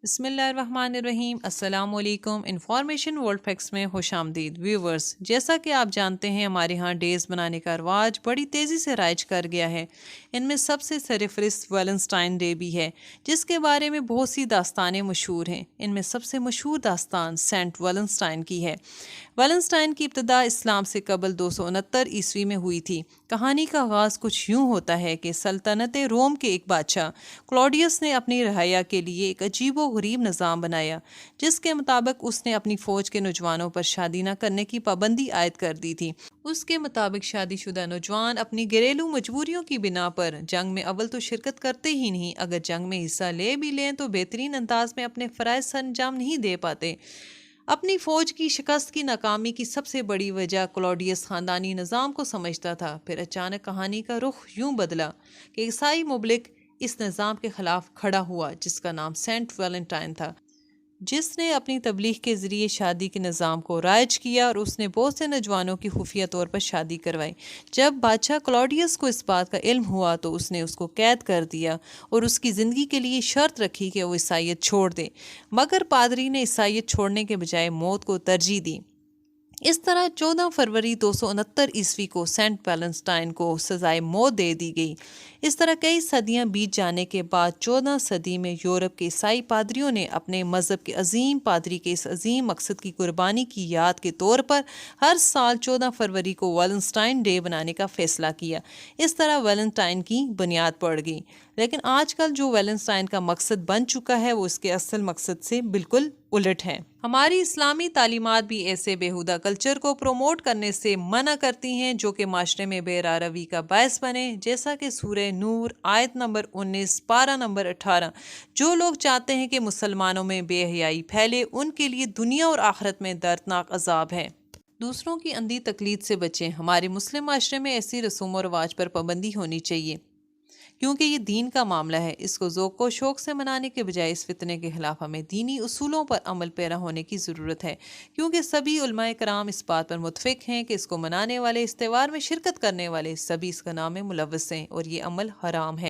بسم اللہ الرحمن الرحیم۔ السلام علیکم۔ انفارمیشن ورلڈ فیکس میں خوش آمدید ویورز۔ جیسا کہ آپ جانتے ہیں ہمارے ہاں ڈیز منانے کا رواج بڑی تیزی سے رائج کر گیا ہے۔ ان میں سب سے سرفہرست ویلنٹائن ڈے بھی ہے، جس کے بارے میں بہت سی داستانیں مشہور ہیں۔ ان میں سب سے مشہور داستان سینٹ ویلنٹائن کی ہے۔ ویلنٹائن کی ابتدا اسلام سے قبل 269 عیسوی میں ہوئی تھی۔ کہانی کا آغاز کچھ یوں ہوتا ہے کہ سلطنت روم کے ایک بادشاہ کلاڈیس نے اپنی رعایا کے لیے ایک عجیب و غریب نظام بنایا، جس کے مطابق اس نے اپنی فوج کے نوجوانوں پر شادی نہ کرنے کی پابندی عائد کر دی تھی۔ اس کے مطابق شادی شدہ نوجوان اپنی گھریلو مجبوریوں کی بنا پر جنگ میں اول تو شرکت کرتے ہی نہیں، اگر جنگ میں حصہ لے بھی لیں تو بہترین انداز میں اپنے فرائض سر انجام نہیں دے پاتے۔ اپنی فوج کی شکست کی ناکامی کی سب سے بڑی وجہ کلاڈیس خاندانی نظام کو سمجھتا تھا۔ پھر اچانک کہانی کا رخ یوں بدلا کہ عیسائی مبلک اس نظام کے خلاف کھڑا ہوا، جس کا نام سینٹ ویلنٹائن تھا، جس نے اپنی تبلیغ کے ذریعے شادی کے نظام کو رائج کیا، اور اس نے بہت سے نوجوانوں کی خفیہ طور پر شادی کروائی۔ جب بادشاہ کلاڈیس کو اس بات کا علم ہوا تو اس نے اس کو قید کر دیا اور اس کی زندگی کے لیے شرط رکھی کہ وہ عیسائیت چھوڑ دے، مگر پادری نے عیسائیت چھوڑنے کے بجائے موت کو ترجیح دی۔ اس طرح 14 فروری 269 عیسوی کو سینٹ ویلنٹائن کو سزائے موت دے دی گئی۔ اس طرح کئی صدیاں بیت جانے کے بعد 14 صدی میں یورپ کے عیسائی پادریوں نے اپنے مذہب کے عظیم پادری کے اس عظیم مقصد کی قربانی کی یاد کے طور پر ہر سال 14 فروری کو ویلنٹائن ڈے بنانے کا فیصلہ کیا۔ اس طرح ویلنٹائن کی بنیاد پڑ گئی۔ لیکن آج کل جو ویلنٹائن کا مقصد بن چکا ہے وہ اس کے اصل مقصد سے بالکل الٹ ہے۔ ہماری اسلامی تعلیمات بھی ایسے بیہودہ کلچر کو پروموٹ کرنے سے منع کرتی ہیں جو کہ معاشرے میں بے راروی کا باعث بنے، جیسا کہ سورہ نور آیت نمبر 19 پارہ نمبر 18۔ جو لوگ چاہتے ہیں کہ مسلمانوں میں بے حیائی پھیلے، ان کے لیے دنیا اور آخرت میں دردناک عذاب ہے۔ دوسروں کی اندھی تقلید سے بچیں۔ ہمارے مسلم معاشرے میں ایسی رسوم و رواج پر پابندی ہونی چاہیے، کیونکہ یہ دین کا معاملہ ہے۔ اس کو ذوق و شوق سے منانے کے بجائے اس فتنے کے خلاف ہمیں دینی اصولوں پر عمل پیرا ہونے کی ضرورت ہے، کیونکہ سبھی علماء کرام اس بات پر متفق ہیں کہ اس کو منانے والے، اس تہوار میں شرکت کرنے والے سبھی اس کا نام ملوث ہیں، اور یہ عمل حرام ہے۔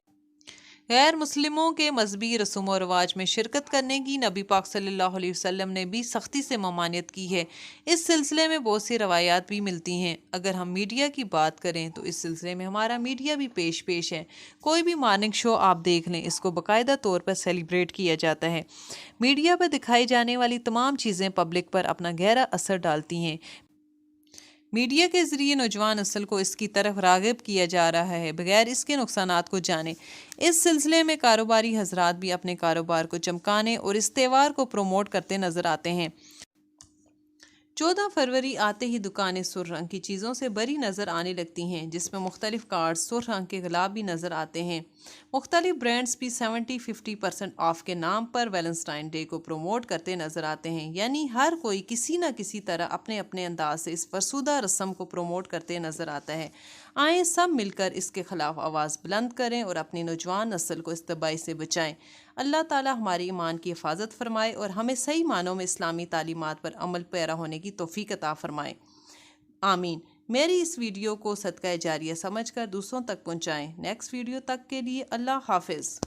غیر مسلموں کے مذہبی رسوم و رواج میں شرکت کرنے کی نبی پاک صلی اللہ علیہ وسلم نے بھی سختی سے ممانعت کی ہے۔ اس سلسلے میں بہت سی روایات بھی ملتی ہیں۔ اگر ہم میڈیا کی بات کریں تو اس سلسلے میں ہمارا میڈیا بھی پیش ہے۔ کوئی بھی مارننگ شو آپ دیکھ لیں، اس کو باقاعدہ طور پر سیلیبریٹ کیا جاتا ہے۔ میڈیا پر دکھائی جانے والی تمام چیزیں پبلک پر اپنا گہرا اثر ڈالتی ہیں۔ میڈیا کے ذریعے نوجوان نسل کو اس کی طرف راغب کیا جا رہا ہے بغیر اس کے نقصانات کو جانے۔ اس سلسلے میں کاروباری حضرات بھی اپنے کاروبار کو چمکانے اور اس تہوار کو پروموٹ کرتے نظر آتے ہیں۔ 14 فروری آتے ہی دکانیں سرخ رنگ کی چیزوں سے بھری نظر آنے لگتی ہیں، جس میں مختلف کارڈز سرخ رنگ کے غلاف بھی نظر آتے ہیں۔ مختلف برانڈز بھی 70-50% آف کے نام پر ویلنٹائن ڈے کو پروموٹ کرتے نظر آتے ہیں، یعنی ہر کوئی کسی نہ کسی طرح اپنے اپنے انداز سے اس فرسودہ رسم کو پروموٹ کرتے نظر آتا ہے۔ آئیں سب مل کر اس کے خلاف آواز بلند کریں اور اپنی نوجوان نسل کو اس تباہی سے بچائیں۔ اللہ تعالی ہماری ایمان کی حفاظت فرمائے اور ہمیں صحیح معنوں میں اسلامی تعلیمات پر عمل پیرا ہونے کی توفیق عطا فرمائے۔ آمین۔ میری اس ویڈیو کو صدقہ جاریہ سمجھ کر دوسروں تک پہنچائیں۔ نیکسٹ ویڈیو تک کے لیے اللہ حافظ۔